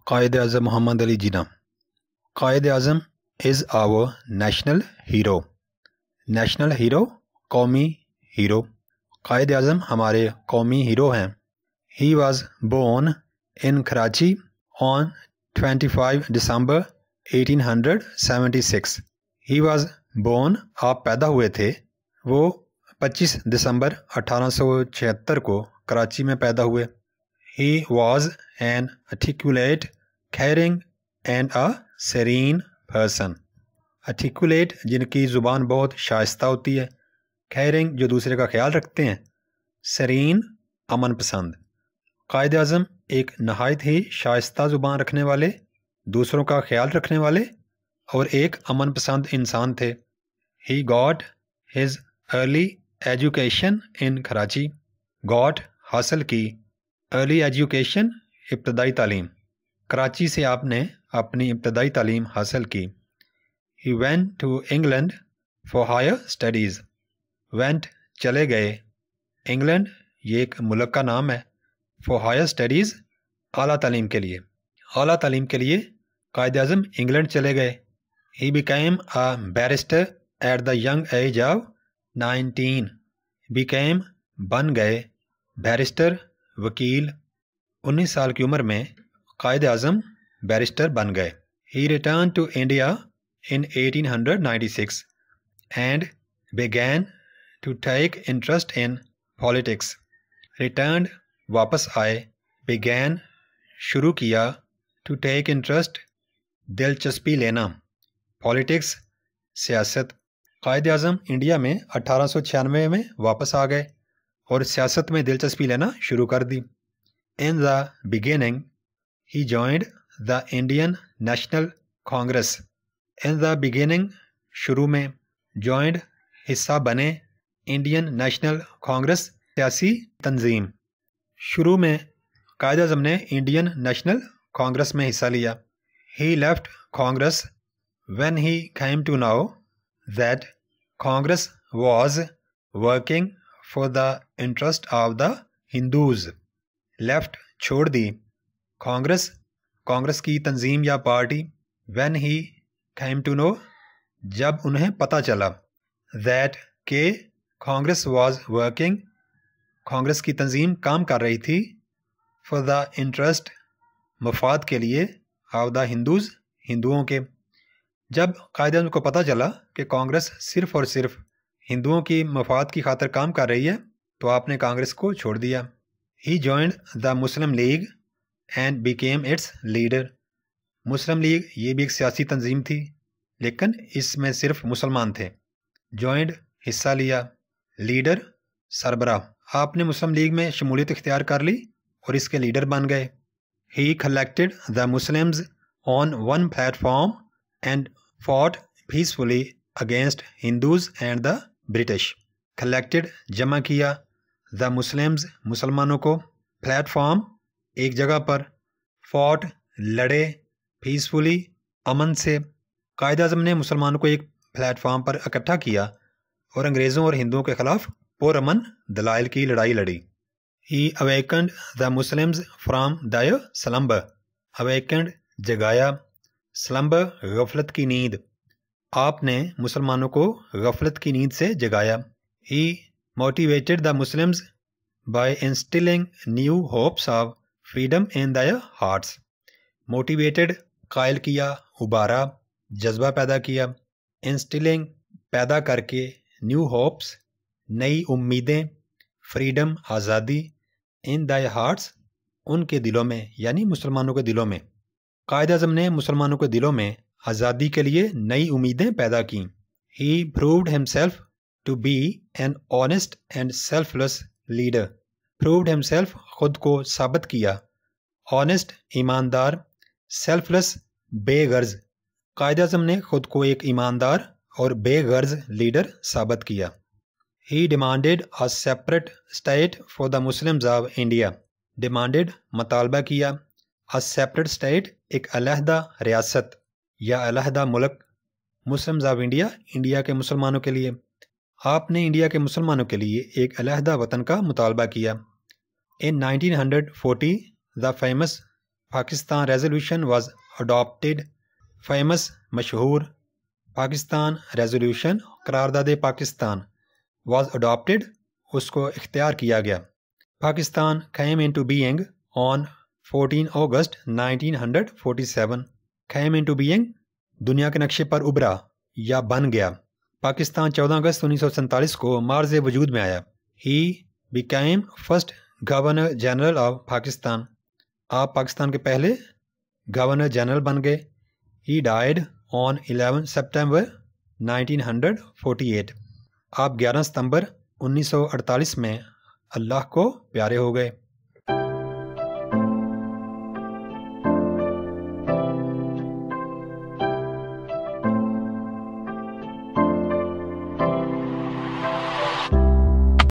قائد اعظم محمد علی جناح. قائد اعظم از آور national hero. National hero قومی hero. Quaid Azam ہمارے قومی ہیرو ہیں. He was born in Karachi on 25 December 1876. He was born آپ پیدا ہوئے تھے. وہ 25 دسمبر 1876 کو کراچی میں پیدا ہوئے. He was an articulate, caring and a serene person. articulate جن کی زبان بہت شائستہ ہوتی ہے. caring جو دوسرے کا خیال رکھتے ہیں. serene امن پسند. قائد اعظم ایک نہایت ہی شائستہ زبان رکھنے والے، دوسروں کا خیال رکھنے والے اور ایک امن پسند انسان تھے. He got his early education in Karachi. got حاصل کی، early education ابتدائی تعلیم. کراچی سے آپ نے اپنی ابتدائی تعلیم حاصل کی. He went to England for higher studies. went چلے گئے. انگلینڈ یہ ایک ملک کا نام ہے. for higher studies اعلیٰ تعلیم کے لیے. اعلیٰ تعلیم کے لیے قائد اعظم انگلینڈ چلے گئے. He became a barrister at the young age of 19. became بن گئے. بیرسٹر وکیل. 19 سال کی عمر میں قائد اعظم بیرسٹر بن گئے. He returned to India in 1896 and began to take interest in politics. returned واپس آئے. began شروع کیا. to take interest دلچسپی لینا. politics سیاست. قائد اعظم انڈیا میں 1896 میں واپس آ گئے اور سیاست میں دلچسپی لینا شروع کر دی. In the beginning, he joined the Indian National Congress. In the beginning, شروع میں. joined حصہ بنے. Indian National Congress سیاسی تنظیم. شروع میں قائد اعظم نے انڈین نیشنل کانگریس میں حصہ لیا. He left Congress when he came to know that Congress was working for the interest of the Hindus. left چھوڑ دی. کانگریس کی تنظیم یا party. when he came to know جب انہیں پتہ چلا. that کہ Congress was working کانگریس کی تنظیم کام کر رہی تھی. for the interest مفاد کے لیے of the Hindus ہندوؤں کے. جب قائد اعظم کو پتہ چلا کہ کانگریس صرف اور صرف ہندوؤں کی مفاد کی خاطر کام کر رہی ہے تو آپ نے کانگریس کو چھوڑ دیا. He joined the Muslim League and became its leader. Muslim league یہ بھی ایک سیاسی تنظیم تھی لیکن اس میں صرف مسلمان تھے. joined حصہ لیا. لیڈر سربراہ. آپ نے مسلم لیگ میں شمولیت اختیار کر لی اور اس کے لیڈر بن گئے. He collected the Muslims on one platform and fought peacefully against Hindus and the British. collected جمع کیا. the Muslims مسلمانوں کو. platform ایک جگہ پر. fought لڑے. peacefully امن سے. قائد اعظم نے مسلمانوں کو ایک پلیٹ فارم پر اکٹھا کیا اور انگریزوں اور ہندوؤں کے خلاف پرامن دلائل کی لڑائی لڑی. He awakened the Muslims from their slumber. awakened جگایا. slumber غفلت کی نیند. آپ نے مسلمانوں کو غفلت کی نیند سے جگایا. He motivated the Muslims by instilling new hopes of freedom in their hearts. motivated قائل کیا، ابھارا، جذبہ پیدا کیا. instilling پیدا کر کے. new hopes نئی امیدیں. freedom آزادی. in their hearts ان کے دلوں میں یعنی مسلمانوں کے دلوں میں. قائد اعظم نے مسلمانوں کے دلوں میں آزادی کے لیے نئی امیدیں پیدا کیں. He proved himself to be an honest and selfless leader. proved himself خود کو ثابت کیا. honest ایماندار. selfless بے غرض. قائد اعظم نے خود کو ایک ایماندار اور بے غرض لیڈر ثابت کیا. He demanded a separate state for the Muslims of India. demanded مطالبہ کیا. a separate state ایک علیحدہ ریاست یا علیحدہ ملک. Muslims of India انڈیا کے مسلمانوں کے لیے. آپ نے انڈیا کے مسلمانوں کے لیے ایک علیحدہ وطن کا مطالبہ کیا. In 1940 the famous Pakistan resolution was adopted. Famous مشہور پاکستان ریزولوشن قرارداد پاکستان واز اڈاپٹیڈ اس کو اختیار کیا گیا. Pakistan came into being on 14 August 1947. came into being دنیا کے نقشے پر ابھرا یا بن گیا. پاکستان 14 اگست 1947 کو مارز وجود میں آیا. He became first Governor General of Pakistan. آپ پاکستان کے پہلے گورنر جنرل بن گئے. He died on 11 September 1948. آپ 11 ستمبر 1948 میں اللہ کو پیارے ہو گئے.